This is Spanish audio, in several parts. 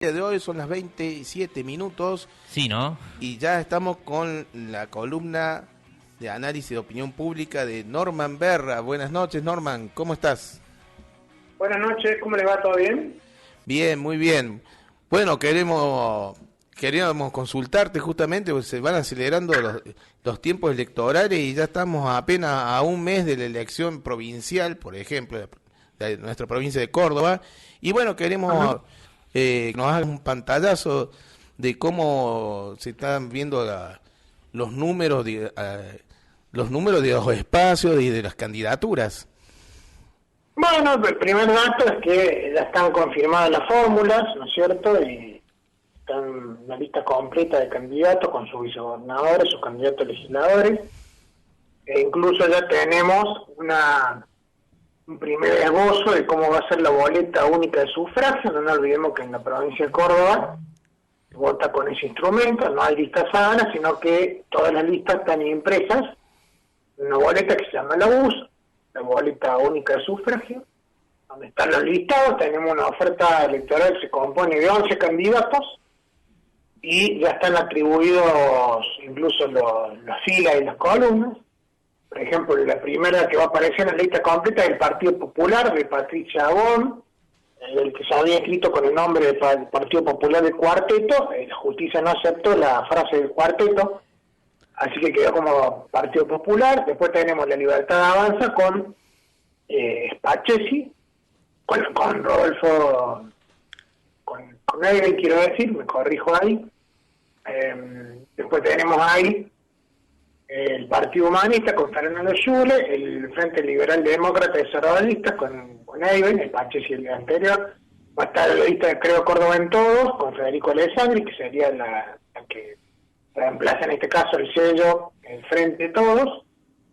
día de hoy son las 27 minutos Sí, ¿no? y ya estamos con la columna de análisis de opinión pública de Norman Berra. Buenas noches, Norman, ¿cómo estás? Buenas noches, ¿cómo le va? ¿Todo bien? Bien, muy bien. Bueno, queríamos consultarte justamente, porque se van acelerando los tiempos electorales y ya estamos apenas a un mes de la elección provincial, por ejemplo, de nuestra provincia de Córdoba. Y bueno, queremos que nos hagas un pantallazo de cómo se están viendo los números de los espacios y de las candidaturas. Bueno, el primer dato es que ya están confirmadas las fórmulas, ¿no es cierto? Y están una lista completa de candidatos con sus vicegobernadores, sus candidatos legisladores. E incluso ya tenemos un primer esbozo de cómo va a ser la boleta única de sufragio. No nos olvidemos que en la provincia de Córdoba se vota con ese instrumento, no hay listas sanas, sino que todas las listas están impresas en una boleta que se llama la BUS, la boleta única de sufragio, donde están los listados. Tenemos una oferta electoral que se compone de 11 candidatos y ya están atribuidos incluso las filas y las columnas. Por ejemplo, la primera que va a aparecer en la lista completa es el Partido Popular de Patricia Abón, el que se había escrito con el nombre del Partido Popular del Cuarteto. La justicia no aceptó la frase del cuarteto, así que quedó como Partido Popular. Después tenemos la Libertad Avanza con Spachesi, con Rodolfo, con Eiben, quiero decir, me corrijo ahí. Después tenemos ahí el Partido Humanista con Fernando Schule, el Frente Liberal Demócrata de Desarrollista con Eiben, el Spachesi el anterior. Va a estar la lista de Creo Córdoba en Todos con Federico Alessandri, que sería la que reemplaza en este caso el sello, el Frente de Todos.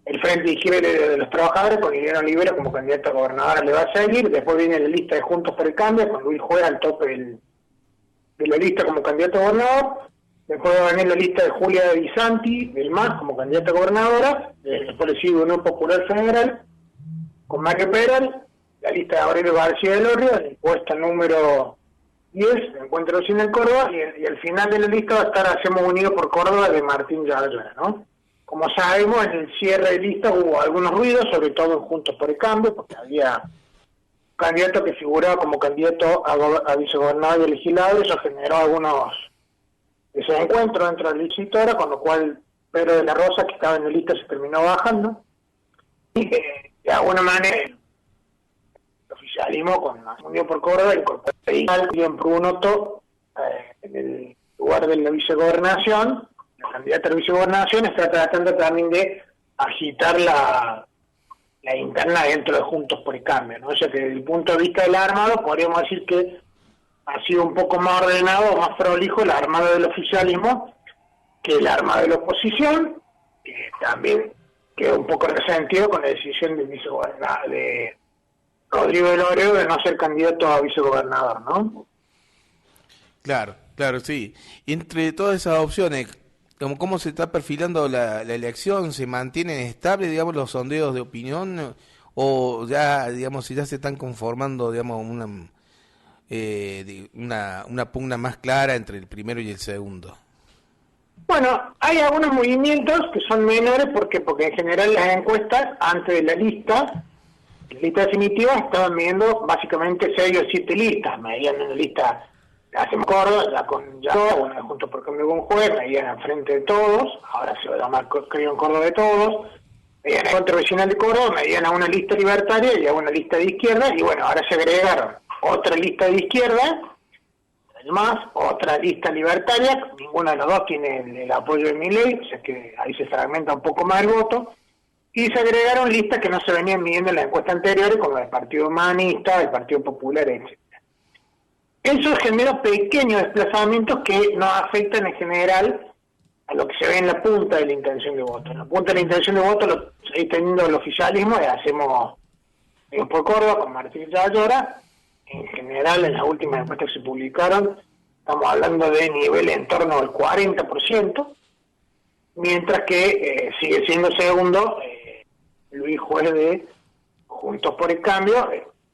El Frente Izquierda de los Trabajadores con Liliana Olivera como candidata a gobernadora le va a seguir. Después viene la lista de Juntos por el Cambio con Luis Juez al tope de la lista como candidato a gobernador. Después va a venir la lista de Julia Di Santi del MAS como candidata a gobernadora. Después le sigue Unión Popular Federal con Mario Peral. La lista de Aurelio García de Lorrio, el puesto número 10, Encuentro Sin el Córdoba, y al final de la lista va a estar Hacemos Unido por Córdoba de Martín Yayora, ¿no? Como sabemos, en el cierre de lista hubo algunos ruidos, sobre todo en Juntos por el Cambio, porque había un candidato que figuraba como candidato a vicegobernador y legislador. Eso generó algunos desencuentros dentro de la legisladora, con lo cual Pedro de la Rosa, que estaba en la lista, se terminó bajando. Y de alguna manera el oficialismo con Unión por Córdoba incorporó a Prunoto en el lugar de la vicegobernación. La candidata a la vicegobernación está tratando también de agitar la interna dentro de Juntos por el Cambio, ¿no? O sea que desde el punto de vista del armado podríamos decir que ha sido un poco más ordenado, más prolijo el armado del oficialismo que el armado de la oposición, que también quedó un poco resentido con la decisión del vicegobernador de Rodrigo de Loreo de no ser candidato a vicegobernador, ¿no? Claro, claro, sí. Entre todas esas opciones, ¿cómo se está perfilando la elección? ¿Se mantienen estables, digamos, los sondeos de opinión? ¿O ya, digamos, si ya se están conformando, digamos, una pugna más clara entre el primero y el segundo? Bueno, hay algunos movimientos que son menores porque en general las encuestas antes de la lista definitiva, estaban viendo básicamente 6 o 7 listas. Medían en la lista Hacemos Córdoba, ya con bueno, Juntos por Cambio con Juez, medían al Frente de Todos, ahora se va a llamar Creo en Córdoba de Todos, medían el Encuentro Vecinal de Córdoba, medían a una lista libertaria y a una lista de izquierda, y bueno, ahora se agregaron otra lista de izquierda, además otra lista libertaria. Ninguna de las dos tiene el apoyo de Milei, o sea que ahí se fragmenta un poco más el voto, y se agregaron listas que no se venían midiendo en las encuestas anteriores, como el Partido Humanista, el Partido Popular, etc. Eso genera pequeños desplazamientos que no afectan en general a lo que se ve en la punta de la intención de voto. En la punta de la intención de voto lo sigue teniendo el oficialismo, Hacemos por Córdoba con Martín Yayora. En general, en las últimas encuestas que se publicaron, estamos hablando de nivel en torno al 40%, mientras que sigue siendo segundo Luis Juez de Juntos por el Cambio.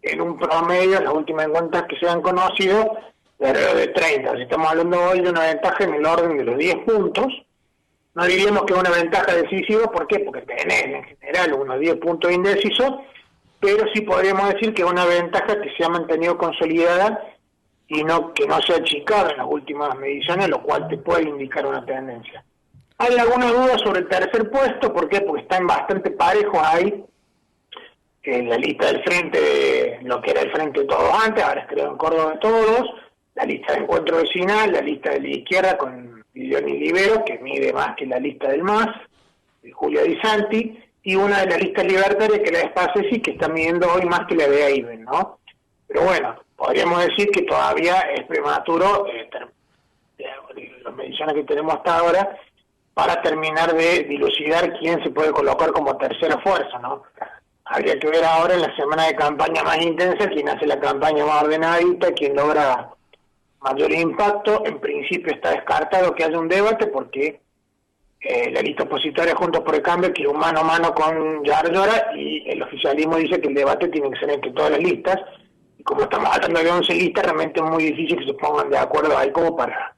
En un promedio, en las últimas encuestas que se han conocido, alrededor de 30. Si estamos hablando hoy de una ventaja en el orden de los 10 puntos, no diríamos que es una ventaja decisiva. ¿Por qué? Porque tenés en general unos 10 puntos indecisos, pero sí podríamos decir que es una ventaja que se ha mantenido consolidada y que no se ha achicado en las últimas mediciones, lo cual te puede indicar una tendencia. Hay alguna duda sobre el tercer puesto. ¿Por qué? Porque están bastante parejos ahí en la lista del frente, de lo que era el frente de todos antes, ahora es creo en Córdoba de Todos, la lista de Encuentro Vecinal, la lista de la izquierda con Leoni Libero, que mide más que la lista del MAS, de Julio Di Santi, y una de las listas libertarias que la de Spacesi, que está midiendo hoy más que la de Aiben, ¿no? Pero bueno, podríamos decir que todavía es prematuro, las mediciones que tenemos hasta ahora, para terminar de dilucidar quién se puede colocar como tercera fuerza, ¿no? Habría que ver ahora en la semana de campaña más intensa quién hace la campaña más ordenadita, quién logra mayor impacto. En principio está descartado que haya un debate porque la lista opositora es Juntos por el Cambio, que es un mano a mano con Yarlora, y el oficialismo dice que el debate tiene que ser entre todas las listas. Y como estamos hablando de 11 listas, realmente es muy difícil que se pongan de acuerdo ahí como para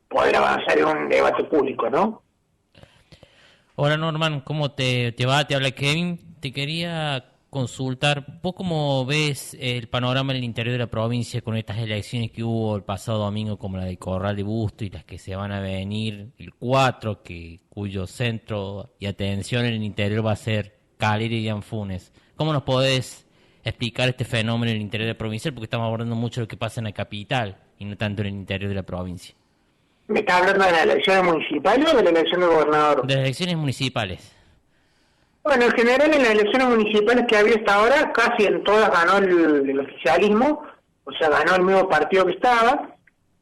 poder avanzar en un debate público, ¿no? Hola Norman, ¿cómo te va? Te habla Kevin. Te quería consultar, ¿vos cómo ves el panorama en el interior de la provincia con estas elecciones que hubo el pasado domingo, como la de Corral de Busto y las que se van a venir el 4, cuyo centro y atención en el interior va a ser Calera y Anfunes? ¿Cómo nos podés explicar este fenómeno en el interior de la provincia? Porque estamos abordando mucho lo que pasa en la capital y no tanto en el interior de la provincia. ¿Me está hablando de las elecciones municipales o de la elección del gobernador? De las elecciones municipales. Bueno, en general en las elecciones municipales que había hasta ahora, casi en todas ganó el oficialismo, o sea, ganó el mismo partido que estaba.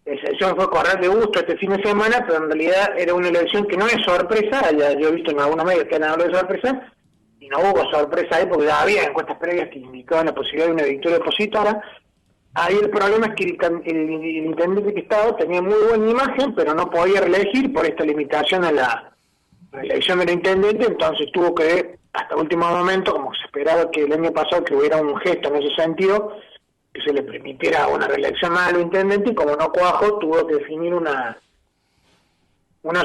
La elección fue Corral de Busto este fin de semana, pero en realidad era una elección que no es sorpresa. Ya yo he visto en algunos medios que han hablado de sorpresa, y no hubo sorpresa ahí porque ya había encuestas previas que indicaban la posibilidad de una victoria opositora. Ahí el problema es que el intendente que estaba tenía muy buena imagen, pero no podía reelegir por esta limitación a la reelección del intendente. Entonces tuvo que, hasta el último momento, como se esperaba que el año pasado que hubiera un gesto en ese sentido, que se le permitiera una reelección más al intendente, y como no cuajó, tuvo que definir una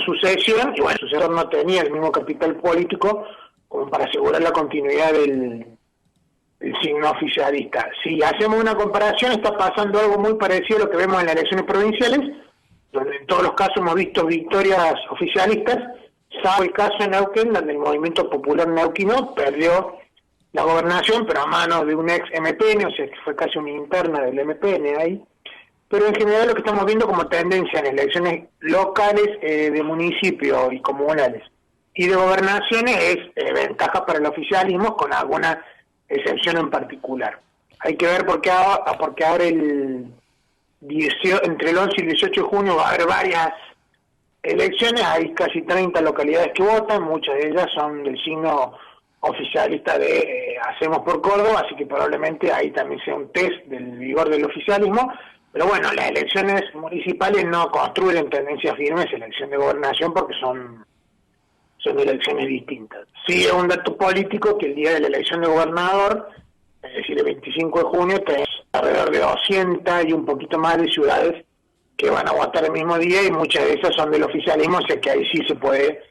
sucesión, y bueno, el sucesor no tenía el mismo capital político como para asegurar la continuidad del signo oficialista. Si hacemos una comparación, está pasando algo muy parecido a lo que vemos en las elecciones provinciales, donde en todos los casos hemos visto victorias oficialistas, salvo el caso de Neuquén, donde el Movimiento Popular Neuquino perdió la gobernación, pero a manos de un ex MPN, o sea que fue casi una interna del MPN ahí. Pero en general lo que estamos viendo como tendencia en elecciones locales, de municipios y comunales y de gobernaciones es ventaja para el oficialismo, con alguna excepción en particular. Hay que ver porque ahora entre el 11 y el 18 de junio va a haber varias elecciones. Hay casi 30 localidades que votan, muchas de ellas son del signo oficialista de Hacemos por Córdoba, así que probablemente ahí también sea un test del vigor del oficialismo. Pero bueno, las elecciones municipales no construyen tendencias firmes, elección de gobernación, porque son elecciones distintas. Sí es un dato político que el día de la elección de gobernador, es decir, el 25 de junio, tenés alrededor de 200 y un poquito más de ciudades que van a votar el mismo día, y muchas de esas son del oficialismo, o sea que ahí sí se puede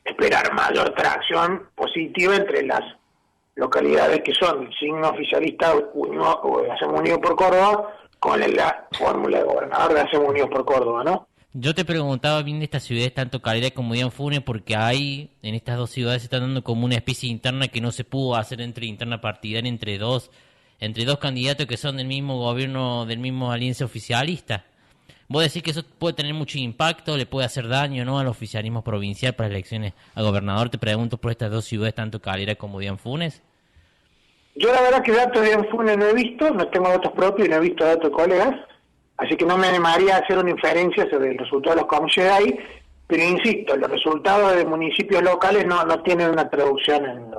esperar mayor tracción positiva entre las localidades que son del signo oficialista Hacemos Unidos por Córdoba, con la fórmula de gobernador de Hacemos Unidos por Córdoba, ¿no? Yo te preguntaba bien de estas ciudades, tanto Calera como Anfunes, porque ahí, en estas dos ciudades, se está dando como una especie interna que no se pudo hacer interna partidaria entre dos candidatos que son del mismo gobierno, del mismo alianza oficialista. ¿Vos decís que eso puede tener mucho impacto, le puede hacer daño, ¿no?, al oficialismo provincial para las elecciones a gobernador? Te pregunto por estas dos ciudades, tanto Calera como Anfunes. Yo la verdad que datos de Anfunes no he visto, no tengo datos propios, no he visto datos de colegas, así que no me animaría a hacer una inferencia sobre el resultado de los comicios de ahí, pero insisto, los resultados de municipios locales no tienen una traducción en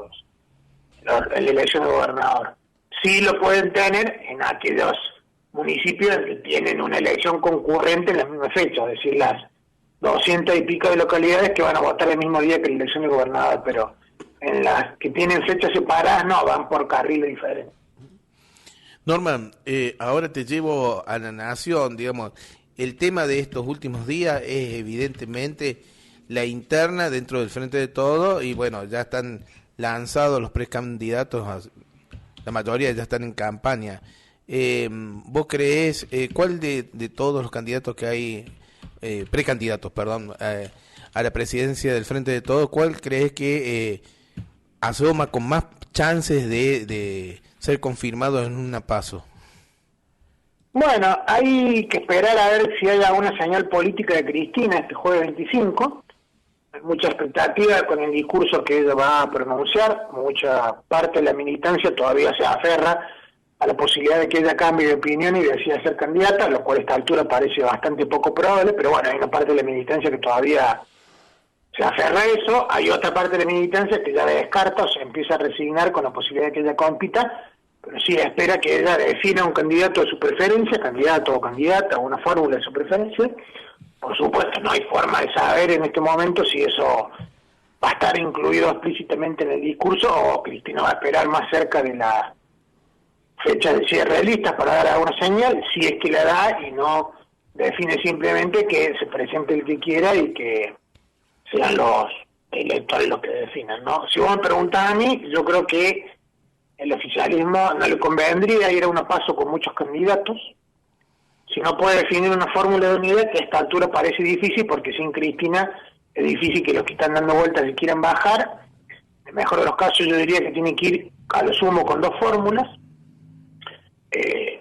la elección de gobernador. Sí lo pueden tener en aquellos municipios que tienen una elección concurrente en la misma fecha, es decir, las 200 y pico de localidades que van a votar el mismo día que la elección de gobernador, pero en las que tienen fechas separadas no, van por carriles diferentes. Norman, ahora te llevo a la nación, digamos, el tema de estos últimos días es evidentemente la interna dentro del Frente de Todo y bueno, ya están lanzados los precandidatos, la mayoría ya están en campaña. ¿Vos creés, cuál de todos los candidatos que hay, precandidatos, perdón, a la presidencia del Frente de Todo, cuál creés que asoma con más chances de ser confirmado en una PASO? Bueno, hay que esperar a ver si hay alguna señal política de Cristina este jueves 25. Hay mucha expectativa con el discurso que ella va a pronunciar. Mucha parte de la militancia todavía se aferra a la posibilidad de que ella cambie de opinión y decida ser candidata, lo cual a esta altura parece bastante poco probable, pero bueno, hay una parte de la militancia que todavía se aferra a eso. Hay otra parte de la militancia que ya la descarta o se empieza a resignar con la posibilidad de que ella compita, pero sí espera que ella defina un candidato de su preferencia, candidato o candidata, una fórmula de su preferencia. Por supuesto, no hay forma de saber en este momento si eso va a estar incluido explícitamente en el discurso o Cristina va a esperar más cerca de la fecha de cierre de listas para dar alguna señal, si es que la da y no define simplemente que se presente el que quiera y que sean los electores los que definan, ¿no? Si vos me preguntás a mí, yo creo que el oficialismo no le convendría ir a una PASO con muchos candidatos. Si no puede definir una fórmula de unidad, que a esta altura parece difícil, porque sin Cristina es difícil que los que están dando vueltas se quieran bajar. En el mejor de los casos yo diría que tiene que ir a lo sumo con dos fórmulas,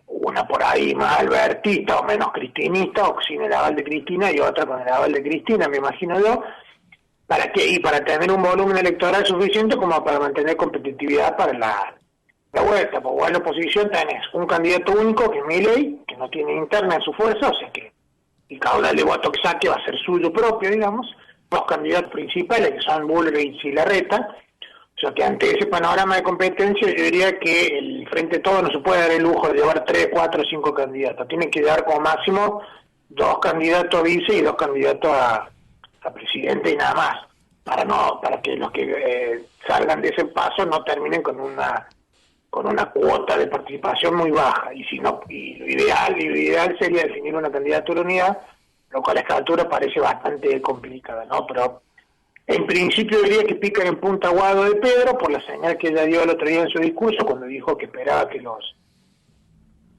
una por ahí más albertista o menos cristinista, o sin el aval de Cristina, y otra con el aval de Cristina, me imagino yo. ¿Para qué? Y para tener un volumen electoral suficiente como para mantener competitividad para la vuelta. Porque igual la oposición tenés un candidato único, que es Milei, que no tiene interna en su fuerza, o sea que el caudal de voto que saque va a ser suyo propio, digamos. Dos candidatos principales, que son Bullrich y Larreta. O sea que ante ese panorama de competencia yo diría que el Frente Todo no se puede dar el lujo de llevar 3, 4, 5 candidatos. Tiene que llevar como máximo 2 candidatos a vice y 2 candidatos a presidente y nada más, para que los que salgan de ese paso no terminen con una cuota de participación muy baja. Y si no, y lo ideal sería definir una candidatura unidad, lo cual a esta altura parece bastante complicada, ¿no? Pero en principio diría que pican en punta Guado de Pedro por la señal que ella dio el otro día en su discurso, cuando dijo que esperaba que los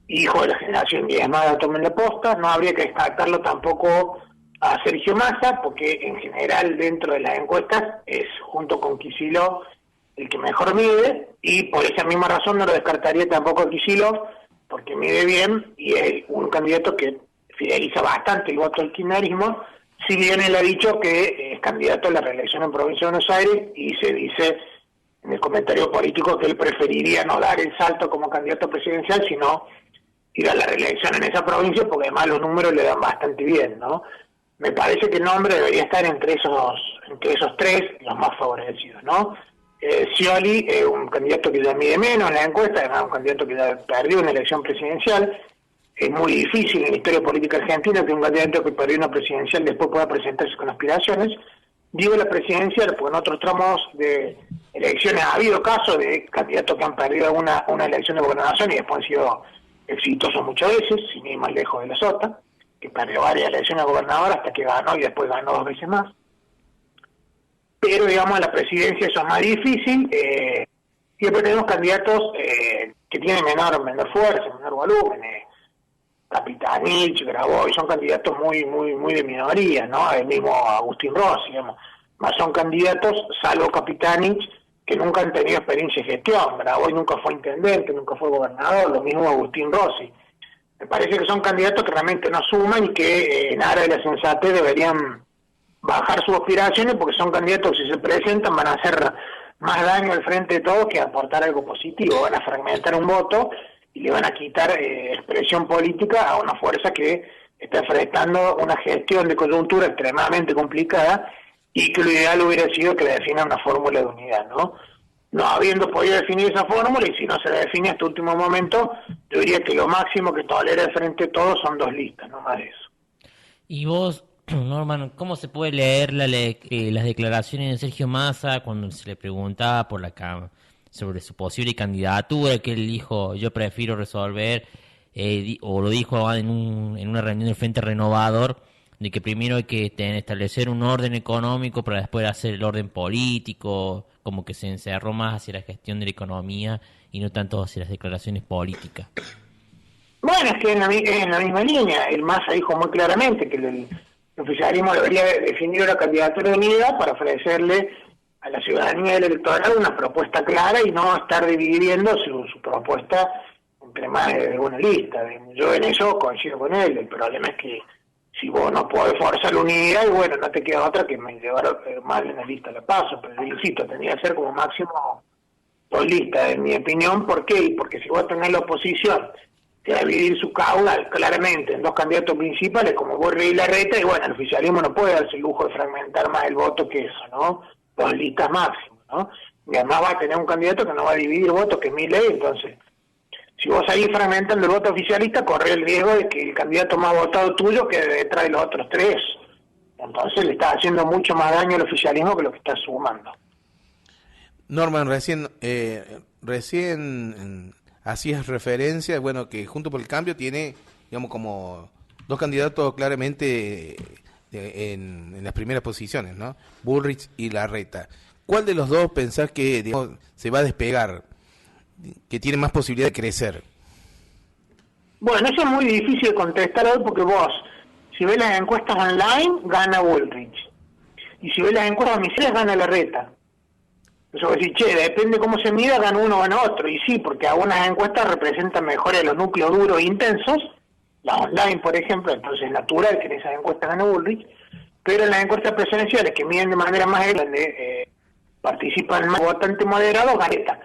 hijos de la generación diezmada tomen la posta. No habría que descartarlo tampoco a Sergio Massa, porque en general dentro de las encuestas es, junto con Kicillof, el que mejor mide, y por esa misma razón no lo descartaría tampoco a Kicillof, porque mide bien y es un candidato que fideliza bastante el voto del kirchnerismo, si bien él ha dicho que es candidato a la reelección en Provincia de Buenos Aires, y se dice en el comentario político que él preferiría no dar el salto como candidato presidencial, sino ir a la reelección en esa provincia, porque además los números le dan bastante bien, ¿no? Me parece que el nombre debería estar entre esos tres, los más favorecidos, ¿no? Scioli es un candidato que ya mide menos en la encuesta, además un candidato que ya perdió una elección presidencial. Es muy difícil en la historia política argentina que un candidato que perdió una presidencial después pueda presentarse con aspiraciones. Digo la presidencial porque en otros tramos de elecciones ha habido casos de candidatos que han perdido una elección de gobernación y después han sido exitosos muchas veces, sin ir más lejos de la Sota, que perdió varias elecciones a gobernador hasta que ganó y después ganó 2 veces más. Pero digamos, la presidencia eso es más difícil. Siempre tenemos candidatos que tienen menor fuerza, menor volumen. Capitanich, Grabois, son candidatos muy de minoría, ¿no? El mismo Agustín Rossi, digamos. Más son candidatos, salvo Capitanich, que nunca han tenido experiencia de gestión. Grabois nunca fue intendente, nunca fue gobernador, lo mismo Agustín Rossi. Me parece que son candidatos que realmente no suman y que en aras de la sensatez deberían bajar sus aspiraciones, porque son candidatos que si se presentan van a hacer más daño al Frente de Todos que aportar algo positivo. Van a fragmentar un voto y le van a quitar expresión política a una fuerza que está enfrentando una gestión de coyuntura extremadamente complicada, y que lo ideal hubiera sido que le defina una fórmula de unidad, ¿no? No habiendo podido definir esa fórmula, y si no se la define hasta último momento, yo diría que lo máximo que tolera el Frente de Todos son 2 listas, no más de eso. Y vos, Norman, ¿cómo se puede leer las declaraciones de Sergio Massa cuando se le preguntaba por sobre su posible candidatura, que él dijo, yo prefiero resolver, o lo dijo en una reunión del Frente Renovador, de que primero hay que establecer un orden económico para después hacer el orden político, como que se encerró más hacia la gestión de la economía y no tanto hacia las declaraciones políticas. Bueno, es que en la misma línea, el MASA dijo muy claramente que el oficialismo debería definir una candidatura de unidad para ofrecerle a la ciudadanía del electorado una propuesta clara y no estar dividiendo su propuesta entre más de una lista. Yo en eso coincido con él. El problema es que si vos no podés forzar la unidad, y bueno, no te queda otra que me llevar mal en la lista la paso, pero yo insisto, tendría que ser como máximo 2 listas, en mi opinión. ¿Por qué? Porque si vos tenés la oposición que va a dividir su caudal claramente en 2 candidatos principales como Burri y Larreta, y bueno, el oficialismo no puede darse el lujo de fragmentar más el voto que eso, ¿no? 2 listas máximo, ¿no? Y además va a tener un candidato que no va a dividir votos, que es Milei. Entonces, si vos ahí fragmentando el voto oficialista, corre el riesgo de que el candidato más votado tuyo quede detrás de los otros 3. Entonces le está haciendo mucho más daño al oficialismo que lo que está sumando. Norman, recién hacías referencia, bueno, que Juntos por el Cambio tiene, digamos, como 2 candidatos claramente en las primeras posiciones, ¿no? Bullrich y Larreta. ¿Cuál de los dos pensás que, digamos, se va a despegar, que tiene más posibilidad de crecer? Bueno, eso es muy difícil de contestar hoy porque vos, si ves las encuestas online, gana Bullrich. Y si ves las encuestas oficiales, gana Larreta. Eso va a decir, che, depende cómo se mida, gana uno o gana otro. Y sí, porque algunas encuestas representan mejor a los núcleos duros e intensos, las online, por ejemplo, entonces es natural que en esas encuestas gane Bullrich, pero en las encuestas presidenciales, que miden de manera más grande, participan más votantes moderados, gana Larreta.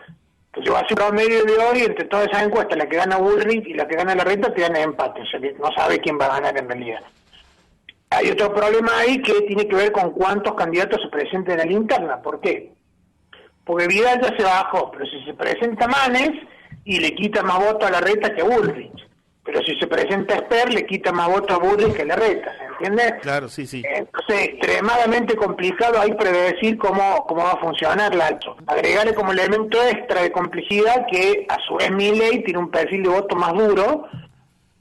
Entonces va a ser promedio de hoy, entre todas esas encuestas, la que gana Bullrich y la que gana Larreta, te dan empate, o sea que no sabe quién va a ganar en realidad. Hay otro problema ahí que tiene que ver con cuántos candidatos se presenten en la interna. ¿Por qué? Porque Vidal ya se bajó, pero si se presenta Manes y le quita más votos a Larreta que a Bullrich, pero si se presenta Esper le quita más votos a Bullrich que a Larreta, ¿se entiende? Claro, sí, sí. Entonces, extremadamente complicado ahí predecir cómo va a funcionar la ALCO. Agregarle como elemento extra de complejidad que a su vez Milei tiene un perfil de voto más duro,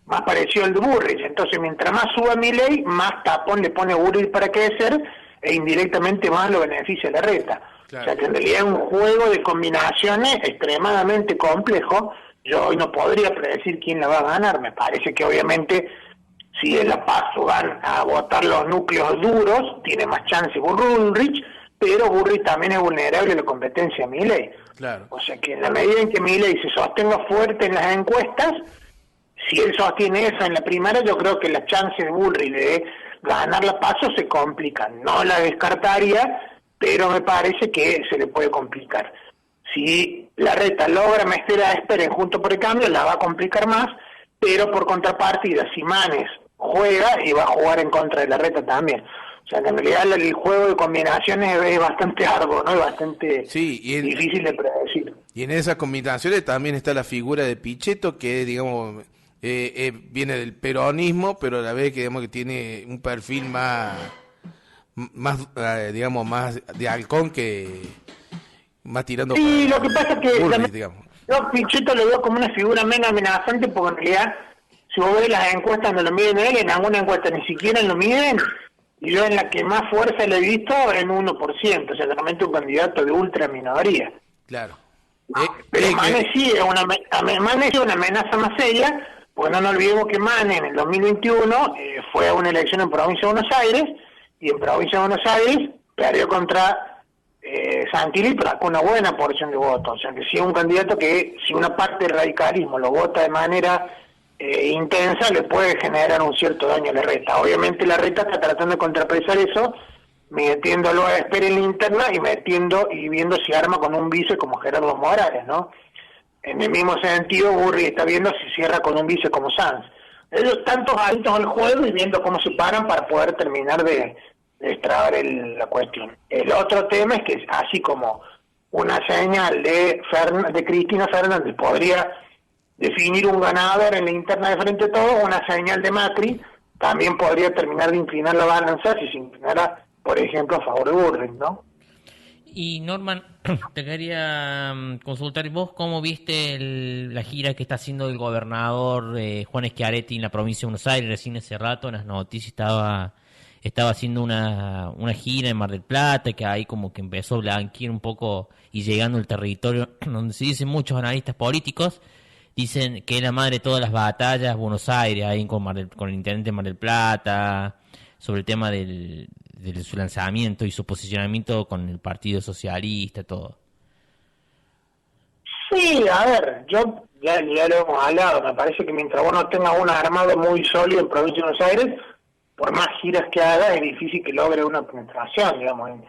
más parecido al de Bullrich. Entonces, mientras más suba Milei, más tapón le pone Bullrich para crecer e indirectamente más lo beneficia a Larreta. Claro. O sea que en realidad es un juego de combinaciones extremadamente complejo. Yo hoy no podría predecir quién la va a ganar. Me parece que obviamente si en la PASO van a votar los núcleos duros, tiene más chance Bullrich, pero Bullrich también es vulnerable a la competencia de Milei. Claro. O sea que en la medida en que Milei se sostenga fuerte en las encuestas, si él sostiene eso en la primaria, yo creo que las chances de Bullrich de ganar la PASO se complican. No la descartaría, pero me parece que se le puede complicar. Si Larreta logra meter a Esper en Juntos por el Cambio, la va a complicar más, pero por contrapartida, si Manes juega, y va a jugar en contra de Larreta también. O sea que en realidad el juego de combinaciones es bastante arduo, ¿no? Es bastante difícil de predecir. Y en esas combinaciones también está la figura de Pichetto, que digamos viene del peronismo, pero a la vez que digamos que tiene un perfil más digamos más de halcón, que más tirando. Sí, lo que pasa es que Bullrich, digamos. Yo Pichetto lo veo como una figura menos amenazante, porque en realidad si vos ves las encuestas no lo miden él, en alguna encuesta ni siquiera lo miden, y yo en la que más fuerza le he visto en 1%, o sea, realmente un candidato de ultra minoría. Claro. Pero Manes sí es una amenaza más seria, porque no nos olvidemos que Manes en el 2021 fue a una elección en Provincia de Buenos Aires, y en Provincia de Buenos Aires perdió contra Santilli, pero con una buena porción de votos. O sea que si es un candidato que, si una parte del radicalismo lo vota de manera intensa, le puede generar un cierto daño a Larreta. Obviamente Larreta está tratando de contrapesar eso, metiéndolo a Esper en la interna y viendo si arma con un vice como Gerardo Morales, ¿no? En el mismo sentido, Burri está viendo si cierra con un vice como Sanz. Ellos están todos atentos al juego y viendo cómo se paran para poder terminar de extraer la cuestión. El otro tema es que, así como una señal de Cristina Fernández podría definir un ganador en la interna de Frente a Todos, una señal de Macri también podría terminar de inclinar la balanza si se inclinara, por ejemplo, a favor de Bullrich, ¿no? Y Norman, te quería consultar, ¿vos cómo viste la gira que está haciendo el gobernador Juan Schiaretti en la provincia de Buenos Aires? Recién hace rato en las noticias estaba haciendo una gira en Mar del Plata, que ahí como que empezó a blanquear un poco y llegando al territorio donde se dicen muchos analistas políticos, dicen que es la madre de todas las batallas Buenos Aires, ahí con el intendente de Mar del Plata, sobre el tema de su lanzamiento y su posicionamiento con el Partido Socialista, todo. Sí, a ver, ya lo hemos hablado, me parece que mientras vos no tengas un armado muy sólido en Provincia de Buenos Aires, por más giras que haga, es difícil que logre una penetración, digamos. En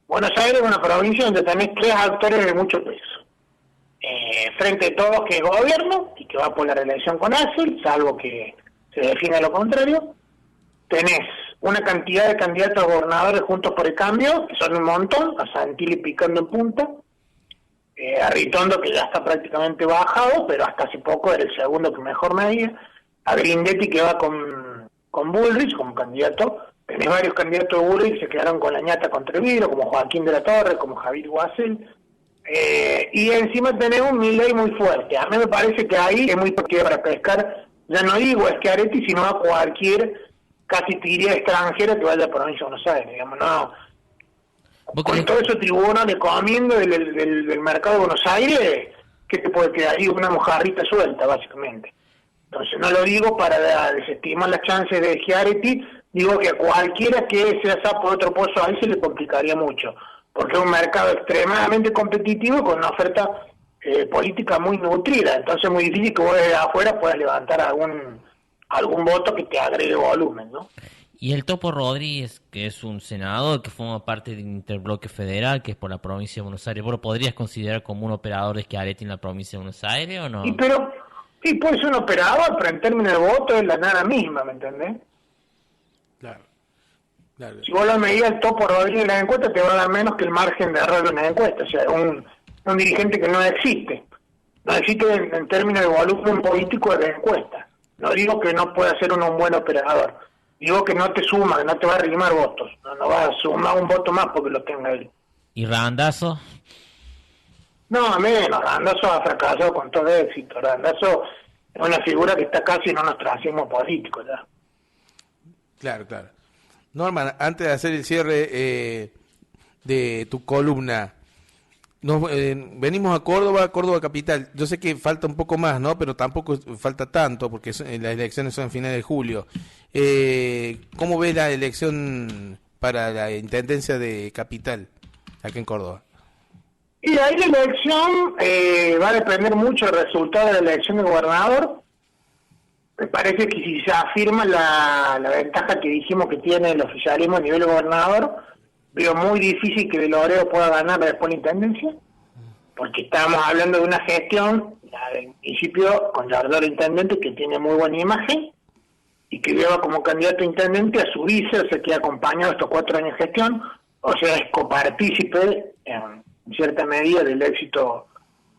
Buenos Aires es una provincia donde tenés tres actores de mucho peso. Frente de todos, que es gobierno, y que va por la reelección con Axel, salvo que se defina lo contrario. Tenés una cantidad de candidatos a gobernadores juntos por el cambio, que son un montón, a Santilli picando en punta, a Ritondo, que ya está prácticamente bajado, pero hasta hace poco era el segundo que mejor medía, a Grindetti, que va con Bullrich como candidato. Tenés varios candidatos de Bullrich que se quedaron con la ñata contra el vidrio, como Joaquín de la Torre, como Javier Guasel, y encima tenés un Milei muy fuerte. A mí me parece que ahí es muy partido para pescar, ya no digo a Schiaretti, sino a cualquier, casi te diría extranjera, que vaya a la provincia de Buenos Aires, digamos, no. Con todo eso tribuno de comiendo del mercado de Buenos Aires, ¿qué te puede quedar ahí? Una mojarrita suelta, básicamente. Entonces no lo digo para desestimar las chances de Schiaretti, digo que a cualquiera que sea sapo de otro pozo ahí se le complicaría mucho, porque es un mercado extremadamente competitivo con una oferta política muy nutrida, entonces es muy difícil que vos desde afuera puedas levantar algún voto que te agregue volumen, ¿no? Y el Topo Rodríguez, que es un senador que forma parte del Interbloque Federal, que es por la provincia de Buenos Aires, ¿vos lo podrías considerar como un operador de Schiaretti en la provincia de Buenos Aires o no? Sí, puede ser un operador, pero en términos de voto es la nada misma, ¿me entendés? Claro. Si vos lo medías el Topo Rodríguez en la encuesta, te va a dar menos que el margen de error de una encuesta. O sea, un dirigente que no existe. No existe en términos de volumen político de la encuesta. No digo que no pueda ser un buen operador. Digo que no te suma, que no te va a arrimar votos. No va a sumar un voto más porque lo tenga él. ¿Y Randazzo? No, menos. Randazzo ha fracasado con todo éxito. Randazzo es una figura que está casi en un ostracismo político ya. Claro. Norman, antes de hacer el cierre de tu columna, venimos a Córdoba capital. Yo sé que falta un poco más, ¿no? Pero tampoco falta tanto, porque las elecciones son en finales de julio. ¿Cómo ves la elección para la intendencia de capital, aquí en Córdoba? Y ahí la elección va a depender mucho del resultado de la elección de gobernador. Me parece que si se afirma la ventaja que dijimos que tiene el oficialismo a nivel gobernador, veo muy difícil que De Loreo pueda ganar después la intendencia, porque estamos hablando de una gestión, la del municipio, con Yardor intendente, que tiene muy buena imagen, y que lleva como candidato a intendente a su vice, o sea que ha acompañado estos 4 años de gestión, o sea es copartícipe en cierta medida del éxito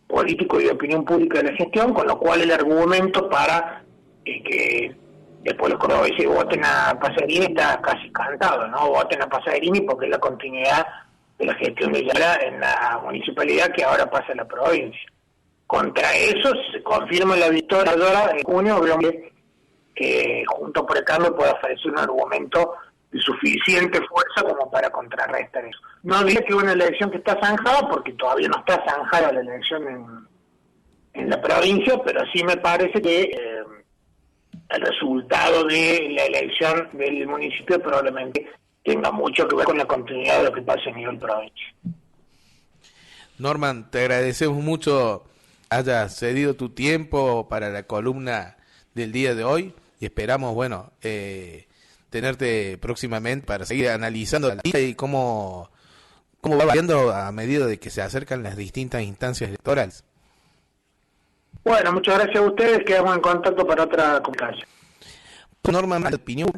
político y de opinión pública de la gestión, con lo cual el argumento para que después los cordobeses voten a Pasarini está casi cantado, ¿no? Voten a Pasarini porque es la continuidad de la gestión de Yara en la municipalidad que ahora pasa a la provincia. Contra eso, si se confirma la victoria ahora en junio, creo que junto por el cambio puede ofrecer un argumento de suficiente fuerza como para contrarrestar eso. No diría que es una elección que está zanjada, porque todavía no está zanjada la elección en la provincia, pero sí me parece que el resultado de la elección del municipio probablemente tenga mucho que ver con la continuidad de lo que pasa a nivel provincia. Norman, te agradecemos mucho hayas cedido tu tiempo para la columna del día de hoy y esperamos, tenerte próximamente para seguir analizando la lista y cómo va variando a medida de que se acercan las distintas instancias electorales. Bueno, muchas gracias a ustedes, quedamos en contacto para otra conversación. Norman, opinión